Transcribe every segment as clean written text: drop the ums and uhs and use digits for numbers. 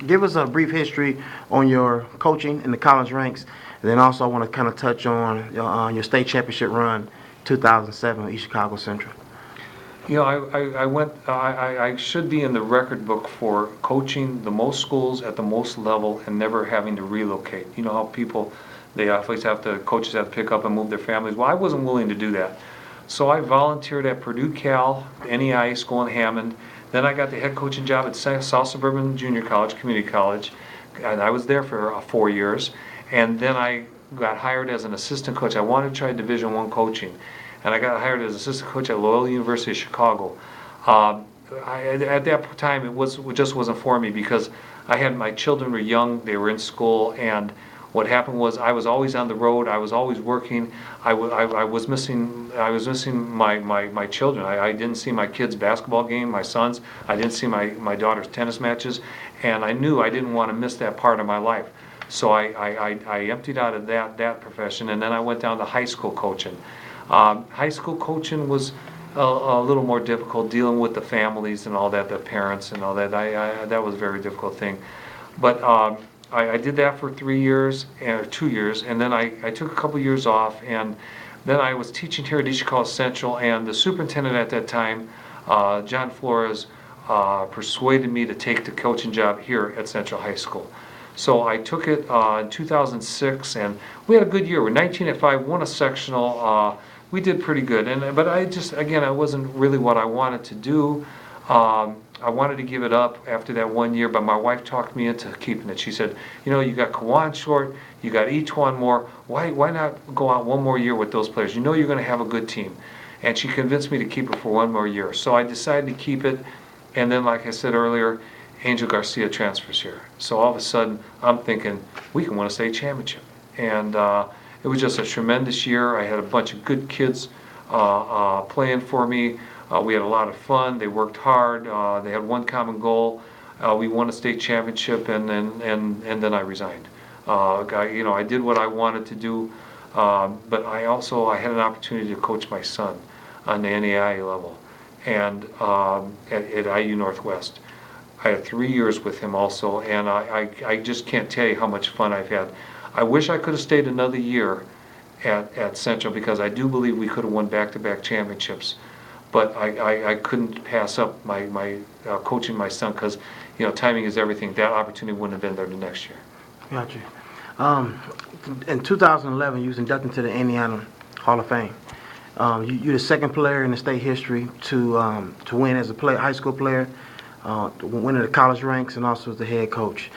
Give us a brief history on your coaching in the college ranks, and then also I want to kind of touch on your state championship run, 2007 with East Chicago Central. You know, I should be in the record book for coaching the most schools at the most level and never having to relocate. You know how people, coaches have to pick up and move their families. Well, I wasn't willing to do that. So I volunteered at Purdue Cal, NEI school in Hammond. Then I got the head coaching job at South Suburban Junior College, Community College, and I was there for 4 years. And then I got hired as an assistant coach. I wanted to try Division I coaching, and I got hired as assistant coach at Loyola University of Chicago. At that time, it just wasn't for me because my children were young, they were in school, and what happened was I was always on the road. I was always working. I was missing my children. I didn't see my kids' basketball game, my sons. I didn't see my daughter's tennis matches, and I knew I didn't want to miss that part of my life. So I emptied out of that profession, and then I went down to high school coaching. High school coaching was a little more difficult, dealing with the families and all that, the parents and all that. That was a very difficult thing. But I did that for 3 years, or 2 years, and then I took a couple years off, and then I was teaching here at East Chicago Central, and the superintendent at that time, John Flores, persuaded me to take the coaching job here at Central High School. So I took it in 2006, and we had a good year. We're 19-5, won a sectional. We did pretty good, but it wasn't really what I wanted to do. I wanted to give it up after that 1 year, but my wife talked me into keeping it. She said, you know, you got Kawan Short, you got Etuan Moore. Why not go out one more year with those players? You know you're going to have a good team. And she convinced me to keep it for one more year. So I decided to keep it, and then, like I said earlier, Angel Garcia transfers here. So all of a sudden, I'm thinking, we can win a state championship. And it was just a tremendous year. I had a bunch of good kids playing for me. We had a lot of fun. They worked hard. They had one common goal. We won a state championship, and then I resigned. I did what I wanted to do, but I had an opportunity to coach my son on the NAIA level, and at IU Northwest. I had 3 years with him also, and I just can't tell you how much fun I've had. I wish I could have stayed another year at Central, because I do believe we could have won back-to-back championships. But I couldn't pass up my coaching my son, because timing is everything. That opportunity wouldn't have been there the next year. Gotcha. In 2011, you was inducted into the Indiana Hall of Fame. You're the second player in the state history to win as a high school player, winning the college ranks, and also as the head coach.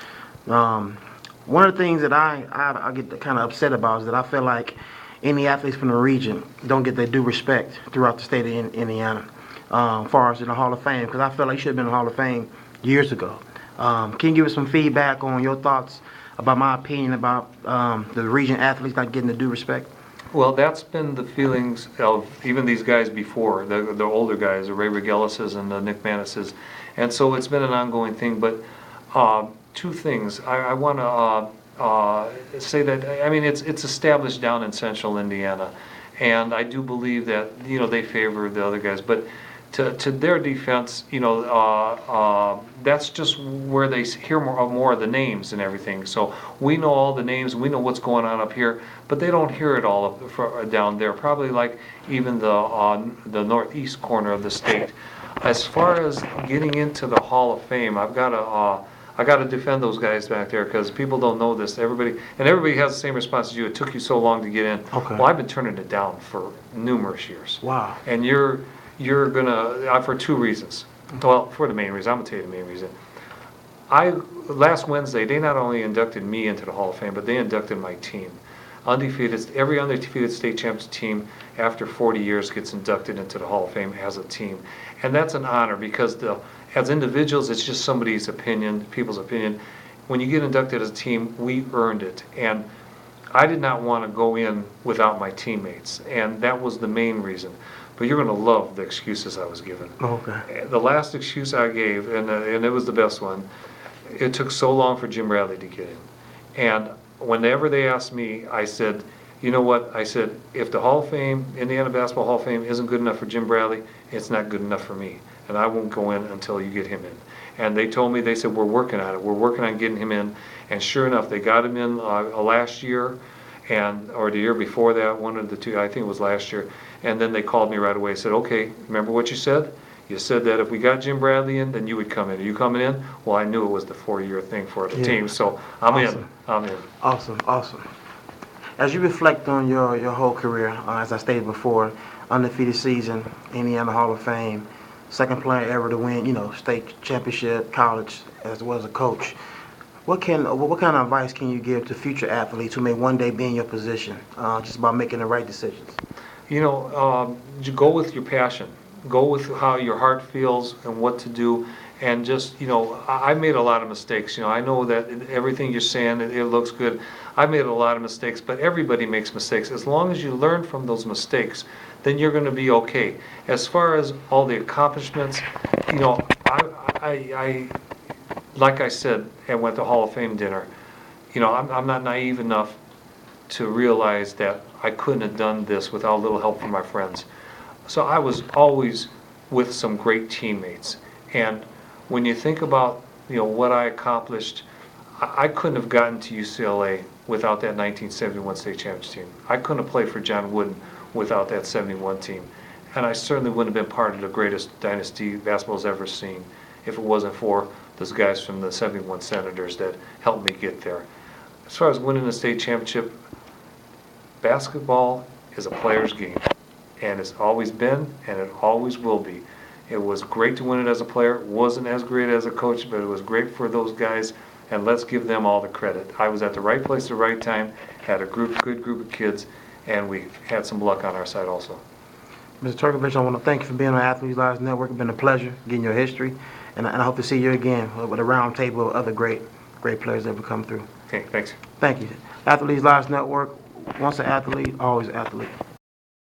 One of the things that I get kind of upset about is that I feel like any athletes from the region don't get their due respect throughout the state of Indiana, as far as in the Hall of Fame, because I feel like you should have been in the Hall of Fame years ago. Can you give us some feedback on your thoughts about my opinion about the region athletes not getting the due respect? Well, that's been the feelings of even these guys before, the older guys, the Ray Regellises and the Nick Manises, and so it's been an ongoing thing. But two things. I want to say that, I mean, it's established down in central Indiana, and I do believe that they favor the other guys, but to their defense, that's just where they hear more of the names and everything. So we know all the names, we know what's going on up here, but they don't hear it all down there, probably like even the northeast corner of the state. As far as getting into the Hall of Fame, I got to defend those guys back there, because people don't know this. Everybody has the same response as you. It took you so long to get in. Okay. Well, I've been turning it down for numerous years. Wow. And you're gonna for two reasons. Well, for the main reason, I'm gonna tell you the main reason. Last Wednesday, they not only inducted me into the Hall of Fame, but they inducted my team. Every undefeated state champions team after 40 years gets inducted into the Hall of Fame as a team, and that's an honor, because as individuals, it's just somebody's opinion, people's opinion. When you get inducted as a team, we earned it, and I did not want to go in without my teammates, and that was the main reason. But you're going to love the excuses I was given. Okay. The last excuse I gave, and it was the best one, it took so long for Jim Bradley to get in. And whenever they asked me, I said, you know what? I said, if the Hall of Fame, Indiana Basketball Hall of Fame, isn't good enough for Jim Bradley, it's not good enough for me. And I won't go in until you get him in. And they told me, they said, we're working on it. We're working on getting him in. And sure enough, they got him in last year, or the year before that, one of the two, I think it was last year. And then they called me right away and said, okay, remember what you said? You said that if we got Jim Bradley in, then you would come in. Are you coming in? Well, I knew it was the 4-year thing for the Yeah. team, so I'm in. Awesome. I'm in. Awesome, awesome. As you reflect on your whole career, as I stated before, undefeated season, Indiana Hall of Fame, second player ever to win, state championship, college, as well as a coach. What kind of advice can you give to future athletes who may one day be in your position, just about making the right decisions? You go with your passion. Go with how your heart feels and what to do. And just, I made a lot of mistakes. I know that everything you're saying, it looks good. I made a lot of mistakes, but everybody makes mistakes. As long as you learn from those mistakes, then you're going to be okay. As far as all the accomplishments, I like I said, I went to Hall of Fame dinner. I'm not naive enough to realize that I couldn't have done this without a little help from my friends. So I was always with some great teammates. And when you think about, what I accomplished, I couldn't have gotten to UCLA without that 1971 state championship team. I couldn't have played for John Wooden without that 71 team. And I certainly wouldn't have been part of the greatest dynasty basketball's ever seen if it wasn't for those guys from the 71 Senators that helped me get there. As far as winning the state championship, basketball is a player's game. And it's always been, and it always will be. It was great to win it as a player. It wasn't as great as a coach, but it was great for those guys, and let's give them all the credit. I was at the right place at the right time, had a good group of kids, and we had some luck on our side also. Mr. Turkovich, I want to thank you for being on Athletes Lives Network. It's been a pleasure getting your history, and I hope to see you again with a round table of other great players that have come through. Okay, thanks. Thank you. Athletes Lives Network, once an athlete, always an athlete.